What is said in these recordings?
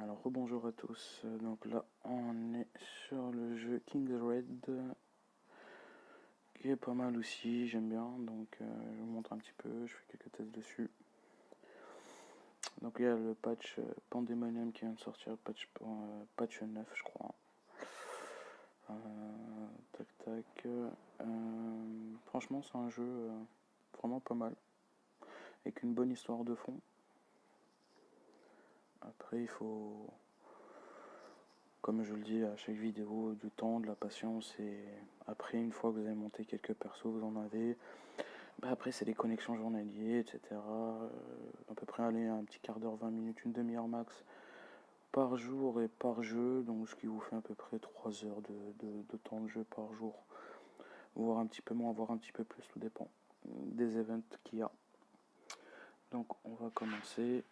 Alors rebonjour à tous, donc là on est sur le jeu King's Raid qui est pas mal aussi, j'aime bien, donc je vous montre un petit peu, je fais quelques tests dessus. Donc il y a le patch Pandemonium qui vient de sortir, patch 9 je crois. Tac tac, franchement c'est un jeu vraiment pas mal, avec une bonne histoire de fond. Après il faut, comme je le dis à chaque vidéo, du temps, de la patience, et après une fois que vous avez monté quelques persos, vous en avez, après c'est des connexions journaliers, etc. À peu près aller un petit quart d'heure, 20 minutes, une demi-heure max par jour et par jeu, donc ce qui vous fait à peu près 3 heures de temps de jeu par jour, voire un petit peu moins, voire un petit peu plus, tout dépend des events qu'il y a. Donc on va commencer.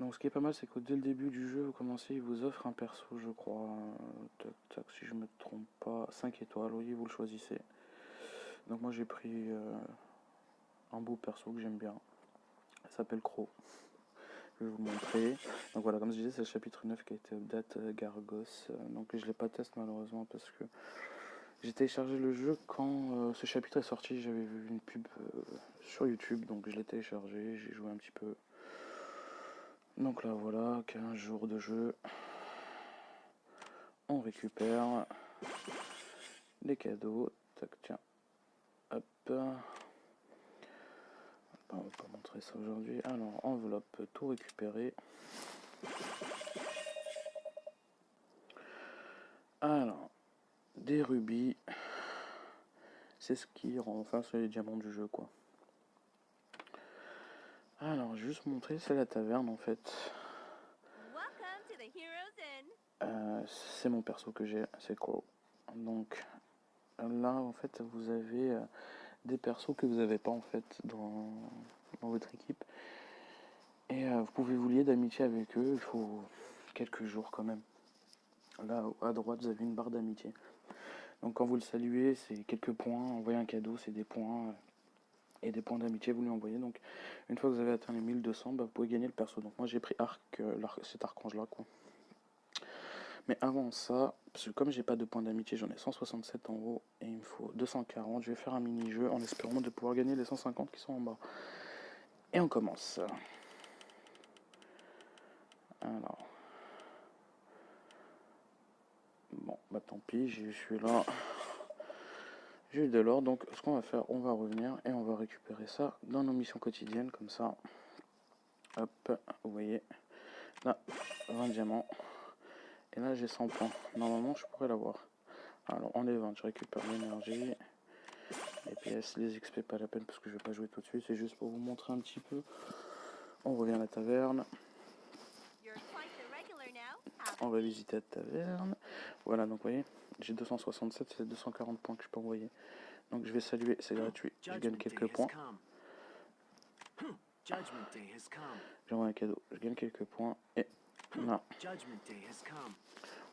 Donc ce qui est pas mal, c'est que dès le début du jeu, vous commencez, il vous offre un perso, je crois, si je me trompe pas, 5 étoiles, oui, vous le choisissez. Donc moi j'ai pris un beau perso que j'aime bien, il s'appelle Crow. Je vais vous montrer. Donc voilà, comme je disais, c'est le chapitre 9 qui a été update Gargos. Donc je l'ai pas testé malheureusement parce que j'ai téléchargé le jeu quand ce chapitre est sorti. J'avais vu une pub sur YouTube, donc je l'ai téléchargé, j'ai joué un petit peu. Donc là voilà, 15 jours de jeu. On récupère les cadeaux. Tac, tiens. Hop. On va pas montrer ça aujourd'hui. Alors, enveloppe, tout récupéré. Alors, des rubis. C'est ce qui rend, enfin, c'est les diamants du jeu, quoi. Alors, juste montrer, c'est la taverne, en fait. C'est mon perso que j'ai, c'est Crow. Donc, là, en fait, vous avez des persos que vous n'avez pas, en fait, dans votre équipe. Et vous pouvez vous lier d'amitié avec eux, il faut quelques jours quand même. Là, à droite, vous avez une barre d'amitié. Donc quand vous le saluez, c'est quelques points. Envoyer un cadeau, c'est des points. Et des points d'amitié, vous lui envoyez. Donc une fois que vous avez atteint les 1200, vous pouvez gagner le perso. Donc moi j'ai pris cet archange-là, quoi. Mais avant ça, parce que comme j'ai pas de points d'amitié, j'en ai 167 en haut. Et il me faut 240. Je vais faire un mini-jeu en espérant de pouvoir gagner les 150 qui sont en bas. Et on commence. Alors... Bon, bah tant pis, je suis là. J'ai eu de l'or, donc ce qu'on va faire, on va revenir et on va récupérer ça dans nos missions quotidiennes, comme ça. Hop, vous voyez. Là, 20 diamants. Et là, j'ai 100 points. Normalement, je pourrais l'avoir. Alors, on les vend, je récupère l'énergie. Les pièces, les XP, pas la peine parce que je vais pas jouer tout de suite. C'est juste pour vous montrer un petit peu. On revient à la taverne. On va visiter la taverne. Voilà, donc vous voyez, j'ai 267, c'est 240 points que je peux envoyer. Donc je vais saluer, c'est gratuit. Je gagne quelques points. J'envoie un cadeau, je gagne quelques points. Et là,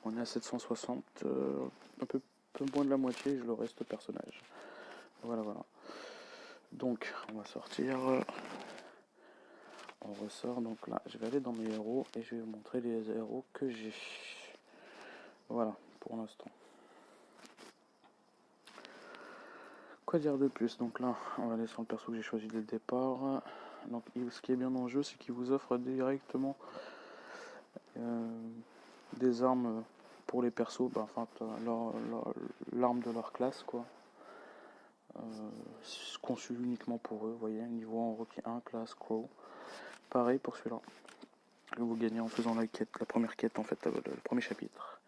on est à 760, un peu moins de la moitié, je le reste personnage. Voilà, voilà. Donc, on va sortir. On ressort, donc là, je vais aller dans mes héros et je vais vous montrer les héros que j'ai. Voilà, pour l'instant. Quoi dire de plus? Donc là, on va aller sur le perso que j'ai choisi dès le départ. Donc, ce qui est bien dans le jeu, c'est qu'il vous offre directement des armes pour les persos, enfin, l'arme de leur classe, quoi. Conçu uniquement pour eux, vous voyez, niveau en Rocky 1, classe Crow. Pareil pour celui-là, que vous gagnez en faisant la première quête, en fait, le premier chapitre.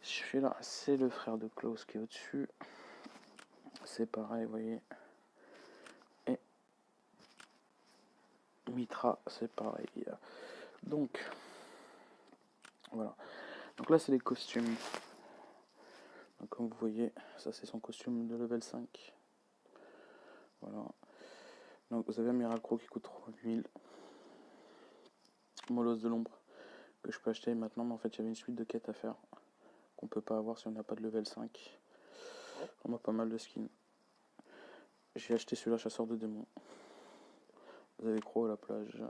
Celui-là, c'est le frère de Klaus qui est au-dessus. C'est pareil, vous voyez. Et Mitra, c'est pareil. Donc, voilà. Donc là, c'est les costumes. Donc, comme vous voyez, ça c'est son costume de level 5. Voilà. Donc vous avez un Miracro qui coûte 3000. Molosse de l'ombre que je peux acheter maintenant, mais en fait il y avait une suite de quêtes à faire qu'on peut pas avoir si on n'a pas de level 5. On a pas mal de skins. J'ai acheté celui-là, chasseur de démons. Vous avez Crow à la plage.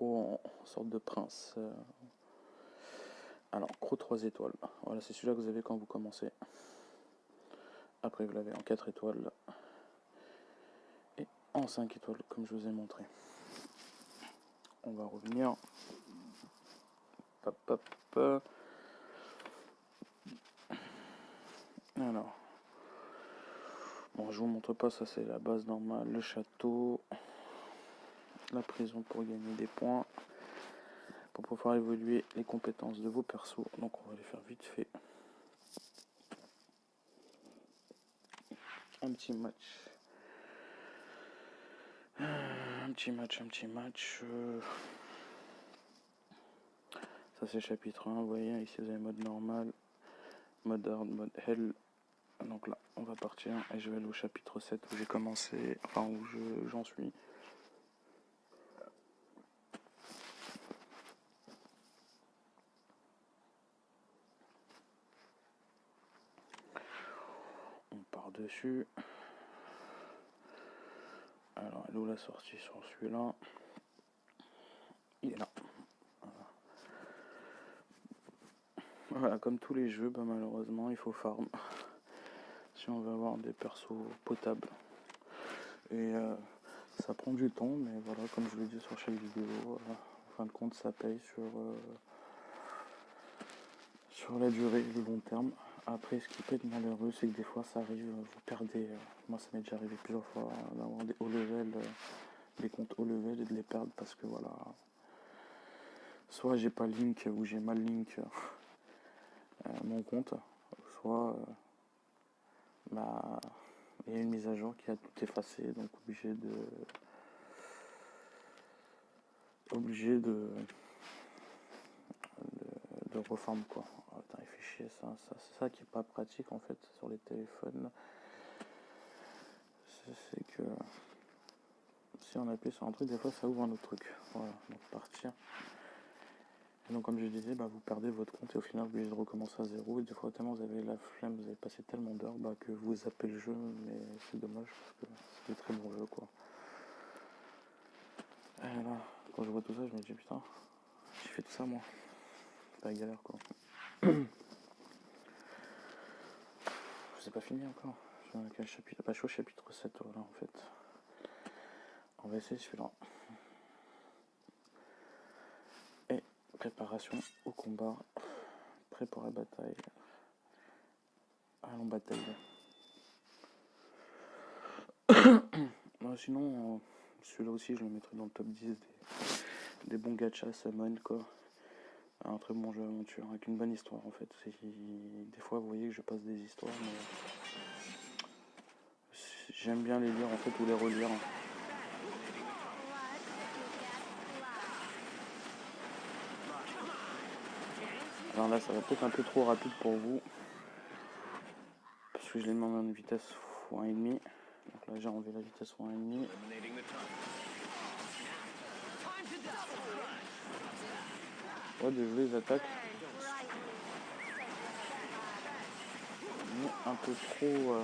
Croc en sorte de prince. Alors, Croc 3 étoiles. Voilà, c'est celui-là que vous avez quand vous commencez. Après, vous l'avez en 4 étoiles. Et en 5 étoiles, comme je vous ai montré. On va revenir. Hop, hop, hop. Alors. Bon, je vous montre pas, ça c'est la base normale. Le château. La prison pour gagner des points. Pour pouvoir évoluer les compétences de vos persos. Donc on va les faire vite fait. Un petit match. Un petit match. Ça c'est chapitre 1, vous voyez, ici vous avez mode normal, mode hard, mode hell. Donc là, on va partir et je vais aller au chapitre 7 où j'ai commencé, enfin où j'en suis. On part dessus. Alors, elle est où la sortie sur celui-là? Il est là. Voilà, comme tous les jeux, bah, malheureusement, il faut farm si on veut avoir des persos potables. Et ça prend du temps, mais voilà, comme je l'ai dit sur chaque vidéo, en fin de compte, ça paye sur la durée, le long terme. Après, ce qui peut être malheureux, c'est que des fois, ça arrive, vous perdez. Moi, ça m'est déjà arrivé plusieurs fois d'avoir des haut level, des comptes haut level et de les perdre parce que voilà, soit j'ai pas link ou j'ai mal link mon compte, soit bah, il y a une mise à jour qui a tout effacé, donc obligé de reform quoi. Oh, putain, il fait chier ça, c'est ça qui est pas pratique en fait sur les téléphones. C'est que si on appuie sur un truc, des fois ça ouvre un autre truc. Voilà, donc partir. Et donc comme je disais, bah, vous perdez votre compte et au final vous obligez de recommencer à zéro. Et des fois tellement vous avez la flemme, vous avez passé tellement d'heures bah, que vous zappez le jeu, mais c'est dommage parce que c'est des très bons jeux quoi. Et là, quand je vois tout ça, je me dis putain, j'ai fait tout ça moi. C'est pas galère quoi. C'est pas fini encore. Je suis au chapitre 7 voilà en fait. On va essayer celui-là. Et préparation au combat. Prêt pour la bataille. Allons bataille. Sinon, celui-là aussi je le mettrai dans le top 10 des bons gachas summon quoi. Un très bon jeu d'aventure avec une bonne histoire en fait. Des fois vous voyez que je passe des histoires mais j'aime bien les lire en fait ou les relire. Alors là ça va peut-être un peu trop rapide pour vous. Parce que je l'ai mis en vitesse x1,5. Donc là j'ai enlevé la vitesse x1,5. Ouais, de jouer les attaques. Mais un peu trop.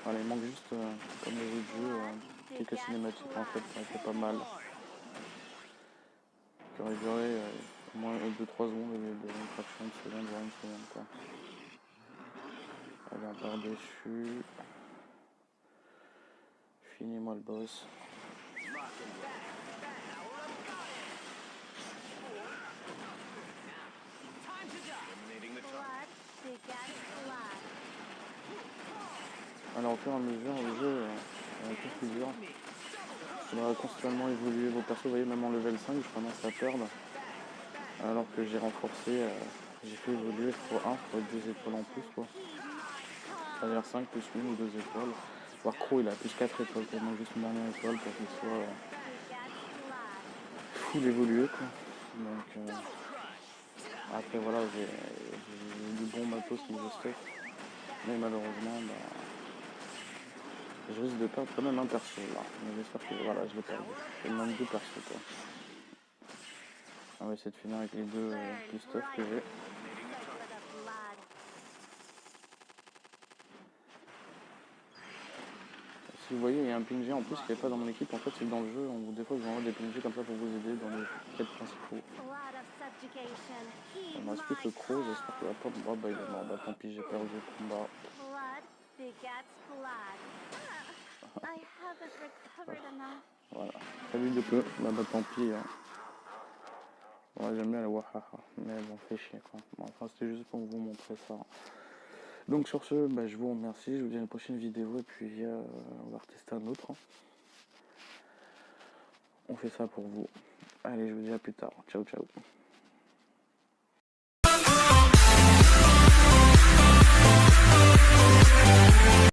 Voilà, il manque juste, comme les autres jeux, quelques cinématiques en fait, ça aurait été pas mal. Qui aurait duré au moins 2-3 secondes au lieu d'une fraction de seconde, voire une seconde quoi. Allez, on part dessus. Finis-moi le boss. Alors au fur et à mesure, le jeu est un peu plus dur. Il va constamment évoluer vos persos. Vous voyez, même en level 5, je commence à perdre. Alors que j'ai renforcé, j'ai fait évoluer x1, x2 étoiles en plus quoi. C'est-à-dire 5 plus 1 ou 2 étoiles. Voire Croc il a plus 4 étoiles, pour moi juste une dernière étoile pour qu'il soit full évolué quoi. Donc après voilà, j'ai du bon matos niveau stuff. Mais malheureusement, bah, je risque de perdre quand même un perso là. Mais j'espère que voilà, je l'ai perdu. Il me manque 2 persos quoi. On va essayer de finir avec les 2 plus stuff que j'ai. Si vous voyez, il y a un PNG en plus qui n'est pas dans mon équipe. En fait, c'est que dans le jeu, des fois, je vous envoie des PNG comme ça pour vous aider dans les quêtes principaux. Il ne reste plus que le croc. J'espère qu'il va pas. Oh, bah, il est mort. Bah, tant pis, j'ai perdu le combat. Voilà. Salut de peu. Bah, tant pis. Hein. Ouais, j'aime bien la wahaha. Mais bon, fait chier quoi. Bon, enfin, c'était juste pour vous montrer ça. Donc, sur ce, bah, je vous remercie. Je vous dis à la prochaine vidéo. Et puis, on va retester un autre. Hein. On fait ça pour vous. Allez, je vous dis à plus tard. Ciao, ciao.